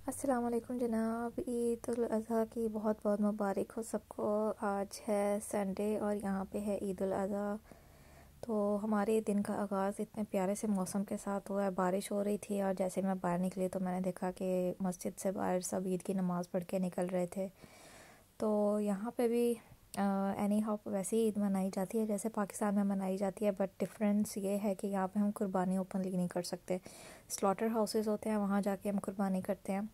अस्सलाम वालेकुम जनाब। ईद उल अज़हा की बहुत बहुत मुबारक हो सबको। आज है संडे और यहाँ पे है ईद उल अज़हा। तो हमारे दिन का आगाज़ इतने प्यारे से मौसम के साथ हुआ है। बारिश हो रही थी और जैसे मैं बाहर निकली तो मैंने देखा कि मस्जिद से बाहर सब ईद की नमाज़ पढ़ के निकल रहे थे। तो यहाँ पे भी एनी हाउ वैसे ही ईद मनाई जाती है जैसे पाकिस्तान में मनाई जाती है, बट डिफरेंस ये है कि यहाँ पे हम कुर्बानी ओपनली नहीं कर सकते। स्लॉटर हाउसेस होते हैं, वहाँ जाके हम कुर्बानी करते हैं,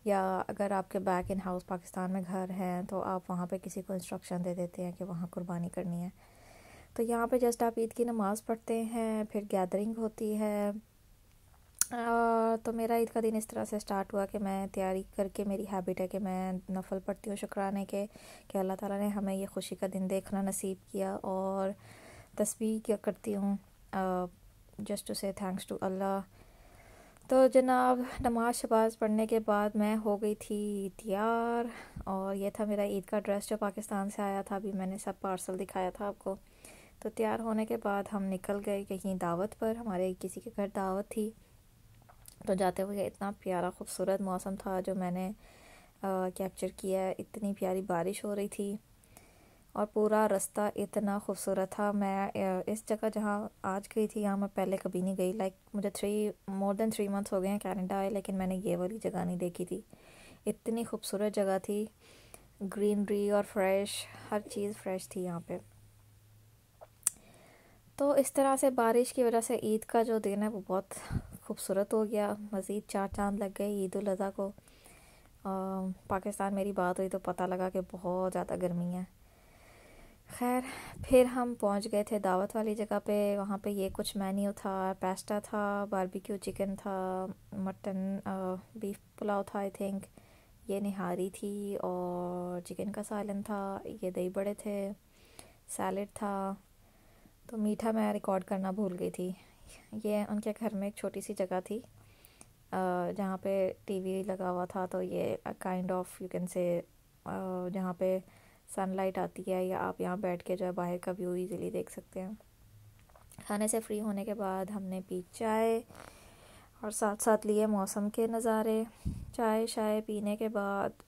या अगर आपके बैक इन हाउस पाकिस्तान में घर हैं तो आप वहाँ पे किसी को इंस्ट्रक्शन दे देते हैं कि वहाँ कुर्बानी करनी है। तो यहाँ पे जस्ट आप ईद की नमाज़ पढ़ते हैं, फिर गैदरिंग होती है। तो मेरा ईद का दिन इस तरह से स्टार्ट हुआ कि मैं तैयारी करके, मेरी हैबिट है कि मैं नफ़ल पढ़ती हूँ शुक्राने के कि अल्लाह ताला ने हमें ये खुशी का दिन देखना नसीब किया, और तस्बीह क्या करती हूँ जस्ट टू से थैंक्स टू अल्लाह। तो जनाब नमाज शबाज पढ़ने के बाद मैं हो गई थी तैयार, और ये था मेरा ईद का ड्रेस जो पाकिस्तान से आया था। अभी मैंने सब पार्सल दिखाया था आपको। तो तैयार होने के बाद हम निकल गए कहीं दावत पर, हमारे किसी के घर दावत थी। तो जाते हुए इतना प्यारा खूबसूरत मौसम था जो मैंने कैप्चर किया है। इतनी प्यारी बारिश हो रही थी और पूरा रास्ता इतना खूबसूरत था। मैं इस जगह जहाँ आज गई थी यहाँ मैं पहले कभी नहीं गई। मुझे मोर देन 3 मंथ्स हो गए हैं कनाडा आए, लेकिन मैंने ये वाली जगह नहीं देखी थी। इतनी खूबसूरत जगह थी, ग्रीनरी और फ्रेश, हर चीज़ फ्रेश थी यहाँ पे। तो इस तरह से बारिश की वजह से ईद का जो दिन है वो बहुत खूबसूरत हो गया। मज़ीद 4 चांद लग गए ईद उल अज़हा को। पाकिस्तान मेरी बात हुई तो पता लगा कि बहुत ज़्यादा गर्मी है। खैर, फिर हम पहुंच गए थे दावत वाली जगह पे। वहाँ पे ये कुछ मेन्यू था, पास्ता था, बारबेक्यू चिकन था, मटन बीफ पुलाव था आई थिंक, ये निहारी थी, और चिकन का सालन था, ये दही बड़े थे, सैलेड था। तो मीठा मैं रिकॉर्ड करना भूल गई थी। ये उनके घर में एक छोटी सी जगह थी जहाँ पे टीवी लगा हुआ था। तो ये kind of you can say जहाँ पे सनलाइट आती है, या आप यहाँ बैठ के जो है बाहर का व्यू इजीली देख सकते हैं। खाने से फ्री होने के बाद हमने पी चाय और साथ साथ लिए मौसम के नज़ारे। चाय शाय पीने के बाद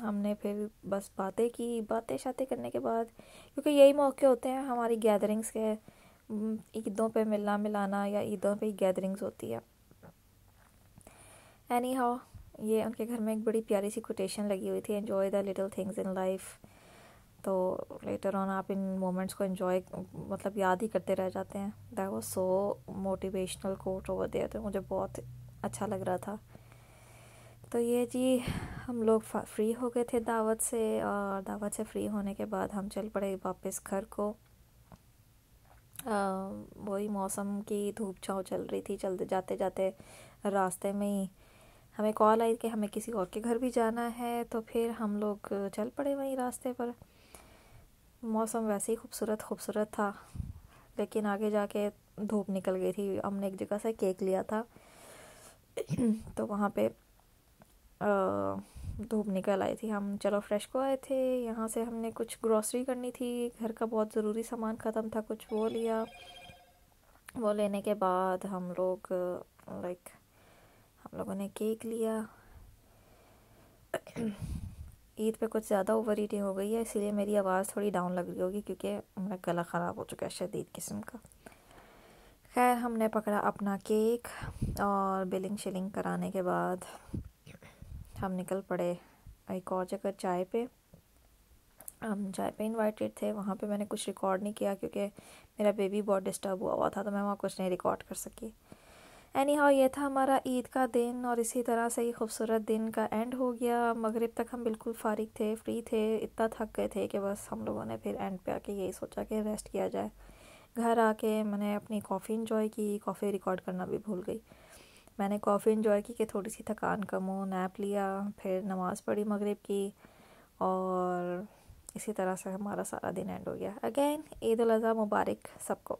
हमने फिर बस बातें शातें करने के बाद, क्योंकि यही मौके होते हैं हमारी गैदरिंग्स के, ईदों पे मिलना मिलाना या ईदों पे ही गैदरिंग्स होती है। एनी हाउ ये उनके घर में एक बड़ी प्यारी सी कोटेशन लगी हुई थी, enjoy the little things in life. तो लेटर ऑन आप इन मोमेंट्स को एंजॉय मतलब याद ही करते रह जाते हैं। That was so motivational quote over there, तो मुझे बहुत अच्छा लग रहा था। तो ये जी हम लोग फ्री हो गए थे दावत से, और दावत से फ्री होने के बाद हम चल पड़े वापस घर को। वही मौसम की धूप छाँव चल रही थी। चलते जाते जाते रास्ते में ही हमें कॉल आई कि हमें किसी और के घर भी जाना है, तो फिर हम लोग चल पड़े वहीं रास्ते पर। मौसम वैसे ही खूबसूरत खूबसूरत था, लेकिन आगे जाके धूप निकल गई थी। हमने एक जगह से केक लिया था तो वहाँ पे धूप निकल आई थी। हम चलो फ्रेश को आए थे। यहाँ से हमने कुछ ग्रॉसरी करनी थी, घर का बहुत ज़रूरी सामान ख़त्म था, कुछ वो लिया। वो लेने के बाद हम लोगों ने केक लिया। ईद पे कुछ ज़्यादा ओवर ईटिंग हो गई है, इसीलिए मेरी आवाज़ थोड़ी डाउन लग रही होगी क्योंकि मेरा गला ख़राब हो चुका है शदीद किस्म का। खैर, हमने पकड़ा अपना केक, और बिलिंग शिलिंग कराने के बाद हम निकल पड़े एक और जगह चाय पे। हम चाय पे इनवाइटेड थे। वहाँ पे मैंने कुछ रिकॉर्ड नहीं किया क्योंकि मेरा बेबी बहुत डिस्टर्ब हुआ था, तो मैं वहाँ कुछ नहीं रिकॉर्ड कर सकी। एनी हाउ ये था हमारा ईद का दिन, और इसी तरह से ही खूबसूरत दिन का एंड हो गया। मगरिब तक हम बिल्कुल फारिग थे, फ्री थे, इतना थक गए थे कि बस हम लोगों ने फिर एंड पे आके यही सोचा कि रेस्ट किया जाए। घर आके मैंने अपनी कॉफ़ी इंजॉय की। कॉफ़ी रिकॉर्ड करना भी भूल गई। मैंने कॉफ़ी इंजॉय की कि थोड़ी सी थकान कम हो, नैप लिया, फिर नमाज़ पढ़ी मगरिब की, और इसी तरह से हमारा सारा दिन एंड हो गया। अगेन ईद उल अज़हा मुबारक सबको।